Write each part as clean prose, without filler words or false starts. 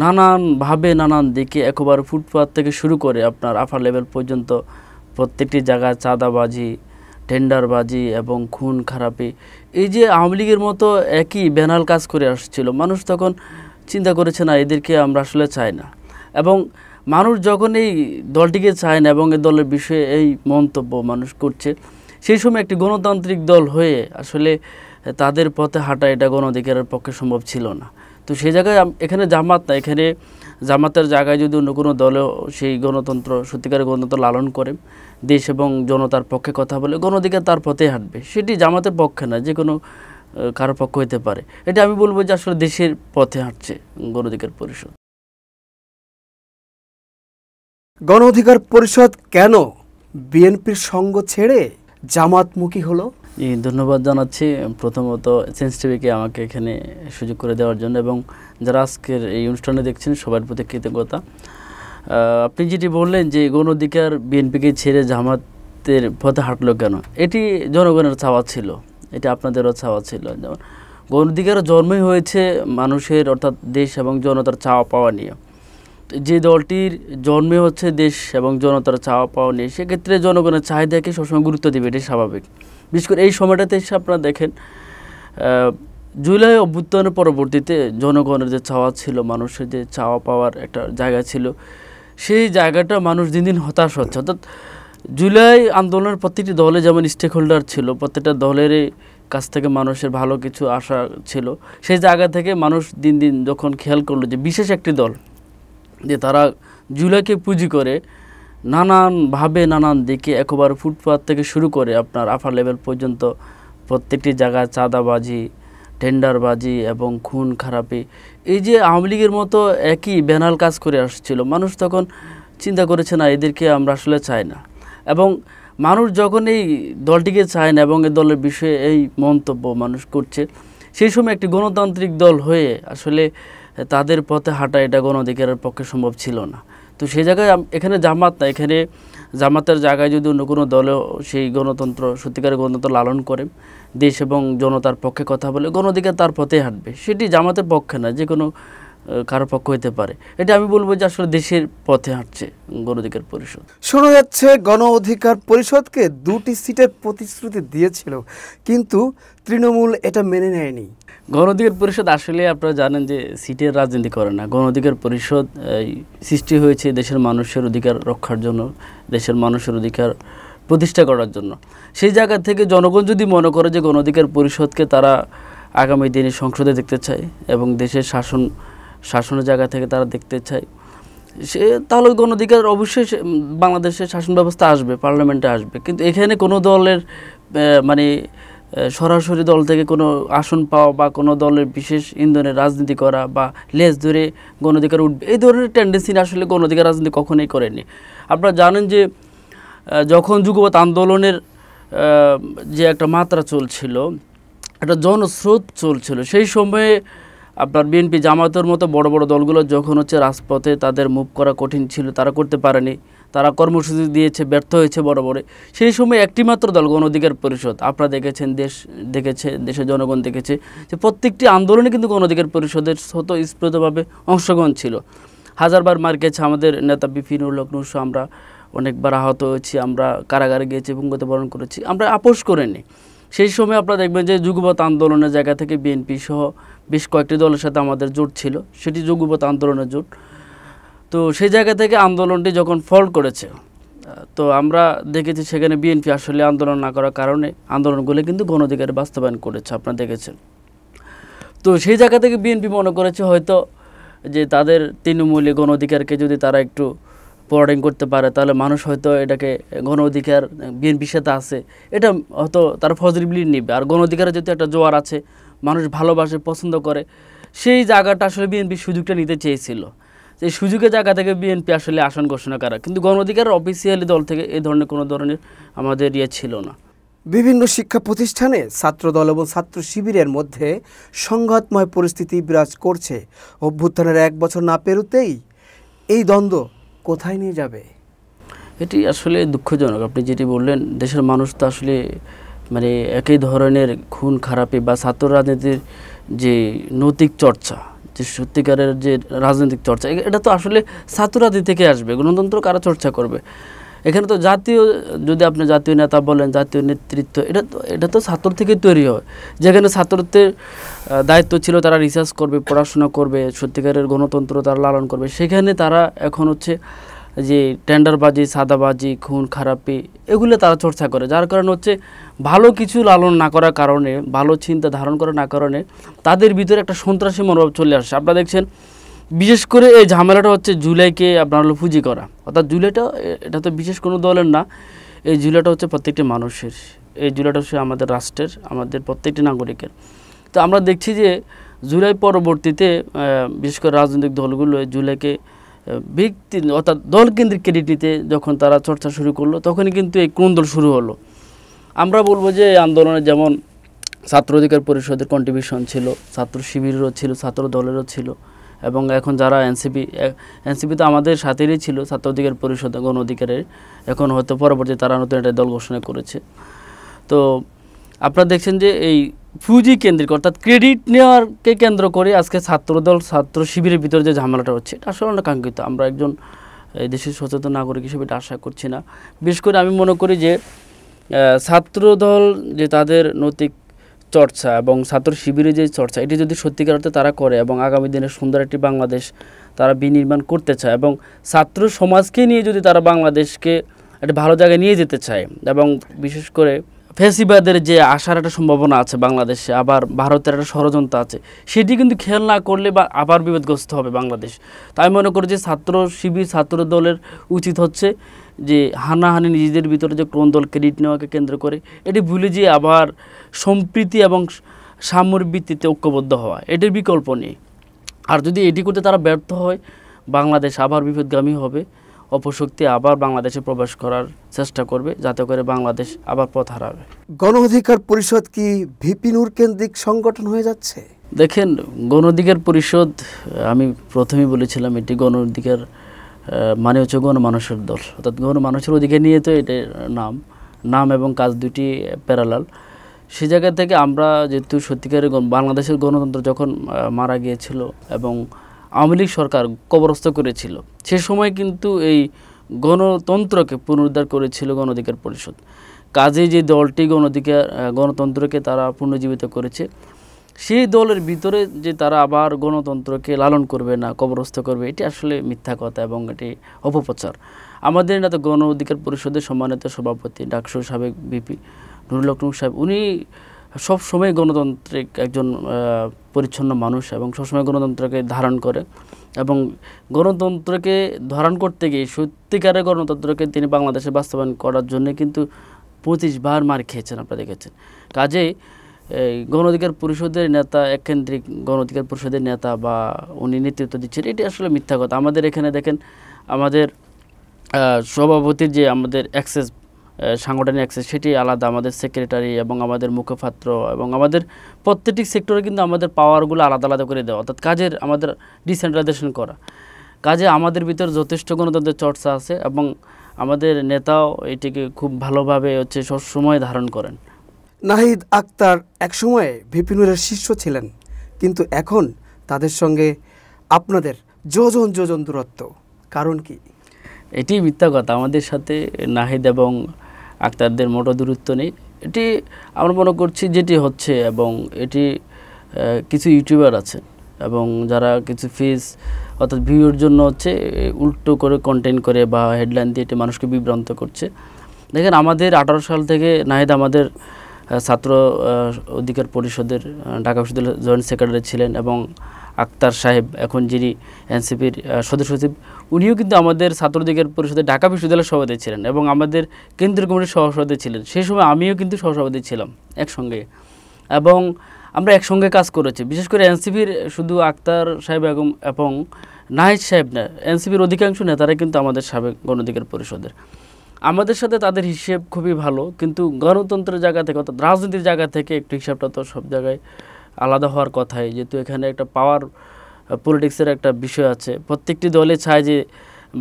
নানানভাবে নানান দিকে একেবারে ফুটপাত থেকে শুরু করে আপনার আপার লেভেল পর্যন্ত প্রত্যেকটি জায়গায় চাঁদাবাজি, টেন্ডারবাজি এবং খুন খারাপি, এই যে আওয়ামী লীগের মতো একই ব্যানাল কাজ করে আসছিল, মানুষ তখন চিন্তা করেছে না এদেরকে আমরা আসলে চাই না। এবং মানুষ যখন এই দলটিকে চায় না এবং এই দলের বিষয়ে এই মন্তব্য মানুষ করছে, সেই সময় একটি গণতান্ত্রিক দল হয়ে আসলে তাদের পথে হাঁটা এটা গণ অধিকারের পক্ষে সম্ভব ছিল না। তো সেই জায়গায় এখানে জামাত না, এখানে জামাতের জায়গায় যদি অন্য কোনো দলেও সেই গণতন্ত্র সত্যিকারের গণতন্ত্র লালন করে, দেশ এবং জনতার পক্ষে কথা বলে, গণ অধিকার তার পথে হাঁটবে। সেটি জামাতের পক্ষে না, যে কোনো কারো পক্ষ হতে পারে। এটা আমি বলবো যে আসলে দেশের পথে হাঁটছে গণ অধিকার পরিষদ। গণ অধিকার পরিষদ কেন বিএনপির সঙ্গ ছেড়ে জামাতমুখী হলো? ধন্যবাদ জানাচ্ছি প্রথমত চেঞ্জ টিভিকে আমাকে এখানে সুযোগ করে দেওয়ার জন্য, এবং যারা আজকের এই অনুষ্ঠানে দেখছেন সবার প্রতি কৃতজ্ঞতা। আপনি যেটি বললেন যে গণ অধিকার বিএনপিকে ছেড়ে জামাতের পথে হাঁটলো কেন, এটি জনগণের চাওয়া ছিল, এটি আপনাদেরও চাওয়া ছিল। যেমন গণ অধিকার জন্মই হয়েছে মানুষের অর্থাৎ দেশ এবং জনতার চাওয়া পাওয়া নিয়ে। যে দলটির জন্মে হচ্ছে দেশ এবং জনতার চাওয়া পাওয়া নিয়ে, সেক্ষেত্রে জনগণের চাহিদাকে সবসময় গুরুত্ব দেবে, এটি স্বাভাবিক। বিশেষ করে এই সময়টাতে এসে আপনারা দেখেন জুলাই অভ্যুত্থানের পরবর্তীতে জনগণের যে চাওয়া ছিল, মানুষের যে চাওয়া পাওয়ার একটা জায়গা ছিল, সেই জায়গাটা মানুষ দিন দিন হতাশ হচ্ছে। অর্থাৎ জুলাই আন্দোলনের প্রতিটি দলে যেমন স্টেক হোল্ডার ছিল, প্রত্যেকটা দলের কাছ থেকে মানুষের ভালো কিছু আশা ছিল, সেই জায়গা থেকে মানুষ দিন দিন যখন খেয়াল করলো যে বিশেষ একটি দল যে তারা জুলাইকে পুঁজি করে নানানভাবে নানান দিকে একেবারে ফুটপাত থেকে শুরু করে আপনার আপার লেভেল পর্যন্ত প্রত্যেকটি জায়গায় চাঁদাবাজি, টেন্ডারবাজি এবং খুন খারাপি, এই যে আওয়ামী লীগের মতো একই ব্যানাল কাজ করে আসছিল, মানুষ তখন চিন্তা করেছে না এদেরকে আমরা আসলে চাই না। এবং মানুষ যখন এই দলটিকে চায় না এবং এই দলের বিষয়ে এই মন্তব্য মানুষ করছে, সেই সময় একটি গণতান্ত্রিক দল হয়ে আসলে তাদের পথে হাঁটা এটা গণ অধিকারের পক্ষে সম্ভব ছিল না। তো সেই জায়গায় এখানে জামাত না, এখানে জামাতের জায়গায় যদি অন্য কোনো দলেও সেই গণতন্ত্র সত্যিকারের গণতন্ত্র লালন করে, দেশ এবং জনতার পক্ষে কথা বলে, গণ অধিকার তার পথে হাঁটবে। সেটি জামাতের পক্ষে না, যে কোনো কারো পক্ষ হতে পারে। এটা আমি বলবো যে আসলে দেশের পথে হাঁটছে গণ অধিকার পরিষদ। শোনা যাচ্ছে গণ অধিকার পরিষদকে 2টি সিটের প্রতিশ্রুতি দিয়েছিল, কিন্তু তৃণমূল এটা মেনে নেয়নি। গণ অধিকার পরিষদ আসলে আপনারা জানেন যে সিটের রাজনীতি করে না। গণ অধিকার পরিষদ সৃষ্টি হয়েছে দেশের মানুষের অধিকার রক্ষার জন্য, দেশের মানুষের অধিকার প্রতিষ্ঠা করার জন্য। সেই জায়গা থেকে জনগণ যদি মনে করে যে গণ অধিকার পরিষদকে তারা আগামী দিনে সংসদে দেখতে চায় এবং দেশের শাসনের জায়গা থেকে তারা দেখতে চায়, তাহলে গণ অধিকার অবশ্যই বাংলাদেশের শাসন ব্যবস্থা আসবে, পার্লামেন্টে আসবে। কিন্তু এখানে কোনো দলের মানে সরাসরি দল থেকে কোনো আসন পাওয়া বা কোনো দলের বিশেষ ইন্ধনের রাজনীতি করা বা লেজ ধরে গণ অধিকার উঠবে, এই ধরনের টেন্ডেন্সি আসলে গণ অধিকার রাজনীতি কখনোই করেনি। আপনারা জানেন যে যখন যুগপৎ আন্দোলনের যে একটা মাত্রা চলছিল, একটা জনস্রোত চলছিল, সেই সময়ে আপনার বিএনপি জামাতের মতো বড় বড় দলগুলো যখন হচ্ছে রাজপথে তাদের মুভ করা কঠিন ছিল, তারা করতে পারেনি, তারা কর্মসূচি দিয়েছে, ব্যর্থ হয়েছে বড় বড়। সেই সময় একটি মাত্র দল গণ অধিকার পরিষদ। আপনারা দেখেছেন, দেশ দেখেছে, দেশের জনগণ দেখেছে যে প্রত্যেকটি আন্দোলনে কিন্তু গণ অধিকার পরিষদের স্বতঃস্ফূর্তভাবে অংশগ্রহণ ছিল। হাজারবার মার গেছে আমাদের নেতা বিপিনুর হক নূর, আমরা অনেকবার আহত হয়েছি, আমরা কারাগারে গিয়েছি এবং মৃত্যুবরণ করেছি, আমরা আপোষ করিনি। সেই সময় আপনারা দেখবেন যে যুগপৎ আন্দোলনের জায়গা থেকে বিএনপি সহ বেশ কয়েকটি দলের সাথে আমাদের জোট ছিল, সেটি যুগপৎ আন্দোলনের জোট। তো সেই জায়গা থেকে আন্দোলনটি যখন ফল করেছে, তো আমরা দেখেছি সেখানে বিএনপি আসলে আন্দোলন না করার কারণে আন্দোলনগুলো কিন্তু গণ অধিকারে বাস্তবায়ন করেছে, আপনারা দেখেছেন। তো সেই জায়গা থেকে বিএনপি মনে করেছে হয়তো যে তাদের তৃণমূলে গণ অধিকারকে যদি তারা একটু ফরওয়ার্ডিং করতে পারে, তাহলে মানুষ হয়তো এটাকে গণ অধিকার বিএনপির সাথে আছে, এটা হয়তো তারা পজিটিভলি নেবে। আর গণ অধিকারের যেহেতু একটা জোয়ার আছে, মানুষ ভালোবাসে, পছন্দ করে, সেই জায়গাটা আসলে বিএনপি সুযোগটা নিতে চেয়েছিল। এই সুযোগের জায়গা থেকে বিএনপি আসলে আসন ঘোষণা করা, কিন্তু গণ অধিকারের অফিসিয়ালি দল থেকে এই ধরনের কোনো ধরনের আমাদের ছিল না। বিভিন্ন শিক্ষা প্রতিষ্ঠানে ছাত্রদল এবং ছাত্র শিবিরের মধ্যে সংঘাতময় পরিস্থিতি বিরাজ করছে। অভ্যুত্থানের 1 বছর না পেরোতেই এই দ্বন্দ্ব কোথায় নিয়ে যাবে? এটি আসলে দুঃখজনক। আপনি যেটি বললেন, দেশের মানুষ তো আসলে মানে একই ধরনের খুন খারাপি বা ছাত্র রাজনীতির যে নৈতিক চর্চা, যে সত্যিকারের যে রাজনৈতিক চর্চা, এটা তো আসলে ছাত্ররাজনীতি থেকে আসবে। গণতন্ত্র কারা চর্চা করবে? এখানে তো জাতীয়, যদি আপনি জাতীয় নেতা বলেন, জাতীয় নেতৃত্ব, এটা তো ছাত্র থেকে তৈরি হয়। যেখানে ছাত্রদের দায়িত্ব ছিল তারা রিসার্চ করবে, পড়াশোনা করবে, সত্যিকারের গণতন্ত্র তারা লালন করবে, সেখানে তারা এখন হচ্ছে যে টেন্ডারবাজি, সাদাবাজি, খুন খারাপি, এগুলো তারা চর্চা করে। যার কারণে হচ্ছে ভালো কিছু লালন না করার কারণে, ভালো চিন্তা ধারণ করার না কারণে তাদের ভিতরে একটা সন্ত্রাসী মনোভাব চলে আসে। আপনারা দেখছেন বিশেষ করে এই ঝামেলাটা হচ্ছে জুলাইকে আপনার হলো পুঁজি করা, অর্থাৎ জুলাইটা এটা তো বিশেষ কোনো দলের না, এই জুলাইটা হচ্ছে প্রত্যেকটি মানুষের, এই জুলাইটা হচ্ছে আমাদের রাষ্ট্রের, আমাদের প্রত্যেকটি নাগরিকের। তো আমরা দেখছি যে জুলাই পরবর্তীতে বিশেষ করে রাজনৈতিক দলগুলো জুলাইকে ব্যক্তি অর্থাৎ দলকেন্দ্রিক ক্রেডিট নিতে যখন তারা চর্চা শুরু করলো, তখনই কিন্তু এই কোন্দল শুরু হলো। আমরা বলবো যে এই আন্দোলনে যেমন ছাত্র অধিকার পরিষদের কন্ট্রিবিউশন ছিল, ছাত্র শিবিরেরও ছিল, ছাত্র দলেরও ছিল, এবং এখন যারা এনসিপি তো আমাদের সাথেই ছিল, ছাত্র অধিকার পরিষদ গণ অধিকারের, এখন হয়তো পরবর্তী তারা নতুন একটা দল ঘোষণা করেছে। তো আপনারা দেখছেন যে এই পুঁজি কেন্দ্রিক অর্থাৎ ক্রেডিট নেওয়ারকে কেন্দ্র করে আজকে ছাত্রদল ছাত্র শিবিরের ভিতরে যে ঝামেলাটা হচ্ছে, এটা আসলে অনাকাঙ্ক্ষিত। আমরা একজন এই দেশের সচেতন নাগরিক হিসেবে এটা আশা করছি না। বিশেষ করে আমি মনে করি যে ছাত্রদল যে তাদের নৈতিক চর্চা এবং ছাত্র শিবিরের যে চর্চা, এটি যদি সত্যিকার অর্থে তারা করে এবং আগামী দিনে সুন্দর একটি বাংলাদেশ তারা বিনির্মাণ করতে চায় এবং ছাত্র সমাজকে নিয়ে যদি তারা বাংলাদেশকে একটা ভালো জায়গায় নিয়ে যেতে চায়, এবং বিশেষ করে ফ্যাসিবাদের যে আসার একটা সম্ভাবনা আছে বাংলাদেশে, আবার ভারতের একটা ষড়যন্ত্র আছে, সেটি কিন্তু খেয়াল না করলে বা আবার বিপদগ্রস্ত হবে বাংলাদেশ। তাই মনে করি যে ছাত্র শিবির ছাত্র দলের উচিত হচ্ছে যে হানাহানি নিজেদের ভিতরে যে কোন দল ক্রেডিট নেওয়াকে কেন্দ্র করে, এটি ভুলে যে আবার সম্প্রীতি এবং সাম্যের ভিত্তিতে ঐক্যবদ্ধ হওয়া, এটির বিকল্প নেই। আর যদি এটি করতে তারা ব্যর্থ হয়, বাংলাদেশ আবার বিপদগামী হবে, অপশক্তি আবার বাংলাদেশে প্রবেশ করার চেষ্টা করবে, যাতে করে বাংলাদেশ আবার পথ হারাবে। গণ অধিকার পরিষদ কি ভিপি নূর কেন্দ্রিক সংগঠন হয়ে যাচ্ছে? দেখেন, গণ অধিকার পরিষদ, আমি প্রথমেই বলেছিলাম এটি গণ অধিকার মানে হচ্ছে গণমানুষের দল, অর্থাৎ গণমানুষের অধিকার নিয়ে তো এটার নাম এবং কাজ দুটি প্যারালাল। সে জায়গা থেকে আমরা যেহেতু সত্যিকারের বাংলাদেশের গণতন্ত্র যখন মারা গিয়েছিল এবং আওয়ামী লীগ সরকার কবরস্থ করেছিল, সে সময় কিন্তু এই গণতন্ত্রকে পুনরুদ্ধার করেছিল গণ অধিকার পরিষদ। কাজে যে দলটি গণতন্ত্রকে তারা পুনর্জীবিত করেছে, সেই দলের ভিতরে যে তারা আবার গণতন্ত্রকে লালন করবে না, কবরস্থ করবে, এটি আসলে মিথ্যা কথা এবং এটি অপপ্রচার। আমাদের না তো গণ অধিকার পরিষদের সম্মানিত সভাপতি ডাকসুর সাবেক ভিপি নুরুল হক নূর সাহেব, উনি সবসময় গণতান্ত্রিক একজন পরিচ্ছন্ন মানুষ এবং সবসময় গণতন্ত্রকে ধারণ করে, এবং গণতন্ত্রকে ধারণ করতে গিয়ে সত্যিকারের গণতন্ত্রকে তিনি বাংলাদেশে বাস্তবায়ন করার জন্য কিন্তু 25 বার মার খেয়েছেন, আপনারা দেখেছেন। কাজেই এই গণ অধিকার পরিষদের নেতা, এককেন্দ্রিক গণ অধিকার পরিষদের নেতা বা উনি নেতৃত্ব দিচ্ছেন, এটি আসলে মিথ্যা কথা। আমাদের এখানে দেখেন, আমাদের সভাপতির যে আমাদের অ্যাক্সেস, সাংগঠনিক অ্যাক্সেস, সেটি আলাদা, আমাদের সেক্রেটারি এবং আমাদের মুখপাত্র এবং আমাদের প্রত্যেকটি সেক্টরে কিন্তু আমাদের পাওয়ারগুলো আলাদা আলাদা করে দেওয়া, অর্থাৎ কাজের আমাদের ডিসেন্ট্রালাইজেশন করা। কাজে আমাদের ভিতরে যথেষ্ট গণতন্ত্রের চর্চা আছে এবং আমাদের নেতাও এটিকে খুব ভালোভাবে হচ্ছে সবসময় ধারণ করেন। নাহিদ আক্তার একসময়ে ভিপি নূরের শিষ্য ছিলেন, কিন্তু এখন তাদের সঙ্গে আপনাদের যোজন যোজন দূরত্ব, কারণ কি? এটি মিথ্যা কথা। আমাদের সাথে নাহিদ এবং আক্তারদের মোটো দূরত্ব নেই। এটি আমরা মনে করছি যেটি হচ্ছে, এবং এটি কিছু ইউটিউবার আছে এবং যারা কিছু ফিস অর্থাৎ ভিউর জন্য হচ্ছে উল্টো করে কন্টেন্ট করে বা হেডলাইন দিয়ে এটি মানুষকে বিভ্রান্ত করছে। দেখেন, আমাদের 18 সাল থেকে নাহিদ আমাদের ছাত্র অধিকার পরিষদের ঢাকা বিশ্ববিদ্যালয়ের জয়েন্ট সেক্রেটারি ছিলেন, এবং আক্তার সাহেব এখন যিনি এনসিপির সদস্য সচিব, উনিও কিন্তু আমাদের ছাত্র অধিকার পরিষদের ঢাকা বিশ্ববিদ্যালয়ের সভাপতি ছিলেন এবং আমাদের কেন্দ্রীয় কমিটির সহসভাপতি ছিলেন। সেই সময় আমিও কিন্তু সহসভাপতি ছিলাম একসঙ্গে, এবং আমরা একসঙ্গে কাজ করেছি। বিশেষ করে এনসিপির শুধু আক্তার সাহেব এবং নাহিদ সাহেব না, এনসিপির অধিকাংশ নেতারা কিন্তু আমাদের সাবেক গণ অধিকার পরিষদের। আমাদের সাথে তাদের হিসেব খুবই ভালো, কিন্তু গণতন্ত্রের জায়গা থেকে অর্থাৎ রাজনীতির জায়গা থেকে একটু হিসাবটা তো সব জায়গায় আলাদা হওয়ার কথাই, যেহেতু এখানে একটা পাওয়ার পলিটিক্সের একটা বিষয় আছে। প্রত্যেকটি দলে চায় যে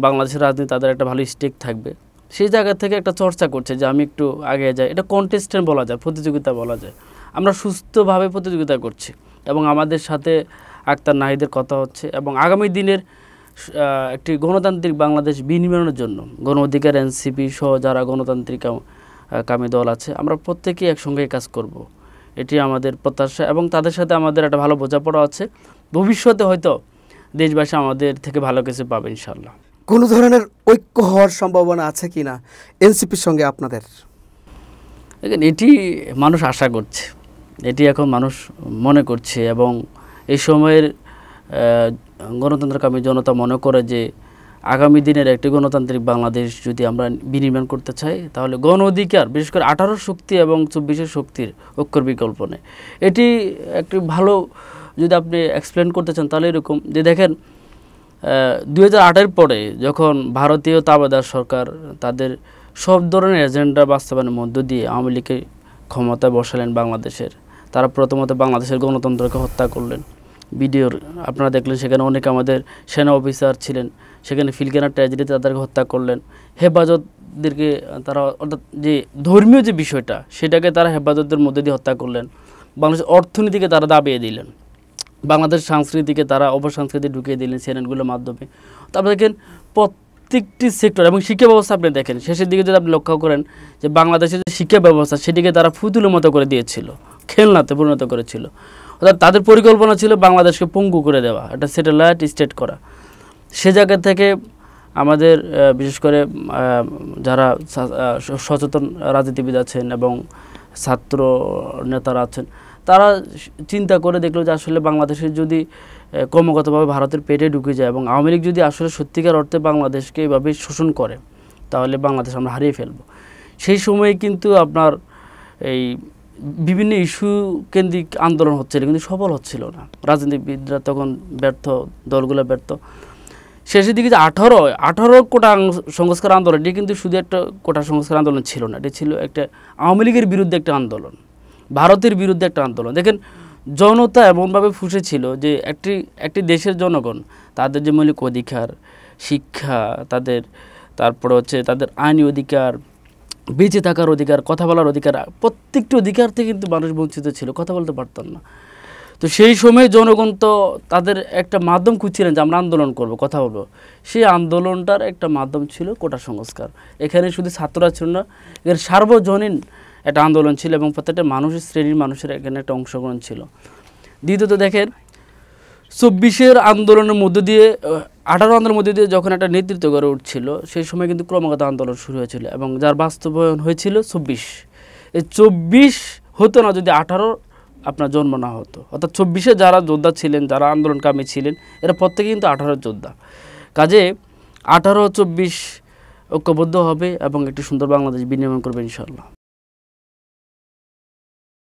বাংলাদেশের রাজনীতি তাদের একটা ভালো স্টেক থাকবে, সেই জায়গা থেকে একটা চর্চা করছে যে আমি একটু আগে যাই। এটা কন্টেস্টেন্ট বলা যায়, প্রতিযোগিতা বলা যায়। আমরা সুস্থভাবে প্রতিযোগিতা করছি এবং আমাদের সাথে আক্তার নাহিদের কথা হচ্ছে এবং আগামী দিনের একটি গণতান্ত্রিক বাংলাদেশ বিনির্মাণের জন্য গণ অধিকার এনসিপি সহ যারা গণতান্ত্রিক কামী দল আছে আমরা প্রত্যেকেই একসঙ্গে কাজ করব। এটি আমাদের প্রত্যাশা এবং তাদের সাথে আমাদের একটা ভালো বোঝাপড়া আছে। ভবিষ্যতে হয়তো দেশবাসী আমাদের থেকে ভালো কিছু পাবে ইনশাল্লাহ। কোনো ধরনের ঐক্য হওয়ার সম্ভাবনা আছে কি না এনসিপির সঙ্গে আপনাদের? দেখেন, এটি মানুষ আশা করছে, এটি এখন মানুষ মনে করছে এবং এই সময়ের গণতন্ত্রকামী জনতা মনে করে যে আগামী দিনের একটি গণতান্ত্রিক বাংলাদেশ যদি আমরা বিনির্মাণ করতে চাই তাহলে গণ অধিকার, বিশেষ করে 18 শক্তি এবং 24 শক্তির ঐক্যর বিকল্প নেই। এটি একটি ভালো যদি আপনি এক্সপ্লেন করতে চান তাহলে এরকম যে দেখেন 2008-এর পরে যখন ভারতীয় তাবেদার সরকার তাদের সব ধরনের এজেন্ডা বাস্তবায়নের মধ্য দিয়ে আওয়ামী লীগকে ক্ষমতায় বসালেন বাংলাদেশের, তারা প্রথমত বাংলাদেশের গণতন্ত্রকে হত্যা করলেন। ভিডিওর আপনারা দেখলেন সেখানে অনেক আমাদের সেনা অফিসার ছিলেন, সেখানে ফিলকেনা ট্র্যাজেডিতে তাদেরকে হত্যা করলেন। হেফাজতদেরকে তারা অর্থাৎ যে ধর্মীয় যে বিষয়টা সেটাকে তারা হেফাজতের মধ্যে দিয়ে হত্যা করলেন। বাংলাদেশের অর্থনীতিকে তারা দাবিয়ে দিলেন, বাংলাদেশ সংস্কৃতিকে তারা অপসংস্কৃতি ঢুকিয়ে দিলেন চ্যানেলগুলোর মাধ্যমে। তারপরে দেখেন প্রত্যেকটি সেক্টর এবং শিক্ষা ব্যবস্থা আপনি দেখেন শেষের দিকে যদি আপনি লক্ষ্য করেন যে বাংলাদেশের যে শিক্ষা ব্যবস্থা সেটিকে তারা ফুতুলের মতো করে দিয়েছিল, খেলনাতে পরিণত করেছিল। অর্থাৎ তাদের পরিকল্পনা ছিল বাংলাদেশকে পঙ্গু করে দেওয়া, একটা স্যাটেলাইট স্টেট করা। সে জায়গা থেকে আমাদের বিশেষ করে যারা সচেতন রাজনীতিবিদ আছেন এবং ছাত্র নেতারা আছেন তারা চিন্তা করে দেখলো যে আসলে বাংলাদেশের যদি ক্রমাগতভাবে ভারতের পেটে ঢুকে যায় এবং আওয়ামী লীগ যদি আসলে সত্যিকার অর্থে বাংলাদেশকে এইভাবে শোষণ করে তাহলে বাংলাদেশ আমরা হারিয়ে ফেলব। সেই সময়ে কিন্তু আপনার এই বিভিন্ন ইস্যু কেন্দ্রিক আন্দোলন হচ্ছিল কিন্তু সফল হচ্ছিল না, রাজনীতিবিদরা তখন ব্যর্থ, দলগুলো ব্যর্থ। শেষের দিকে যে 18 কোটা সংস্কার আন্দোলন, এটি কিন্তু শুধু একটা কোটা সংস্কার আন্দোলন ছিল না, এটি ছিল একটা আওয়ামী লীগের বিরুদ্ধে একটা আন্দোলন, ভারতের বিরুদ্ধে একটা আন্দোলন। দেখেন জনতা এমনভাবে ফুঁসেছিল যে একটি দেশের জনগণ তাদের যে মৌলিক অধিকার, শিক্ষা, তারপরে হচ্ছে তাদের আইনি অধিকার, বেঁচে থাকার অধিকার, কথা বলার অধিকার, প্রত্যেকটি অধিকার থেকে কিন্তু মানুষ বঞ্চিত ছিল, কথা বলতে পারতাম না। তো সেই সময় জনগণ তো তাদের একটা মাধ্যম খুঁজছিলেন যে আমরা আন্দোলন করব, কথা বলবো। সেই আন্দোলনটার একটা মাধ্যম ছিল কোটা সংস্কার। এখানে শুধু ছাত্ররা ছিল না, এর সার্বজনীন একটা আন্দোলন ছিল এবং প্রত্যেকটা মানুষের শ্রেণীর মানুষের এখানে একটা অংশগ্রহণ ছিল। দ্বিতীয়ত দেখেন 24-এর আন্দোলনের মধ্য দিয়ে 18 আন্দোলনের মধ্যে দিয়ে যখন একটা নেতৃত্ব গড়ে উঠছিল সেই সময় কিন্তু ক্রমাগত আন্দোলন শুরু হয়েছিল এবং যার বাস্তবায়ন হয়েছিল 24। এই 24 হতো না যদি 18 আপনার জন্ম না হতো। অর্থাৎ 24-এ যারা যোদ্ধা ছিলেন, যারা আন্দোলনকামী ছিলেন, এরা প্রত্যেকে কিন্তু 18 যোদ্ধা। কাজে 18-24 ঐক্যবদ্ধ হবে এবং একটি সুন্দর বাংলাদেশ বিনির্মাণ করবে ইনশাআল্লাহ।